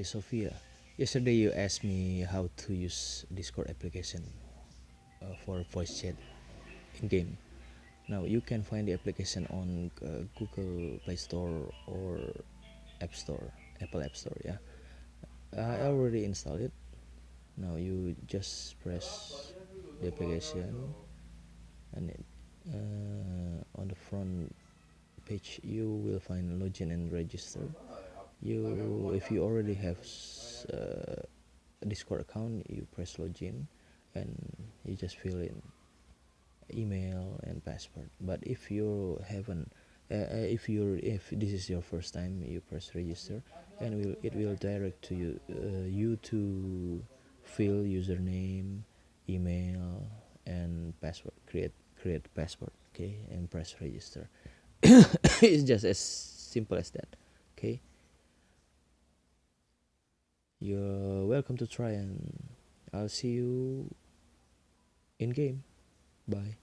Sophia. Yesterday you asked me how to use Discord application for voice chat in game. Now you can find the application on Google Play Store or App Store, Apple App Store. Yeah, I already installed it. Now you just press the application, and on the front page you will find login and register. If you already have a Discord account, you press login, and you just fill in email and password. But if you haven't if this is your first time, you press register, and it will direct to you to fill username, email, and password. Create password, okay, and press register. It's just as simple as that. Okay, you're welcome to try, and I'll see you in game. Bye.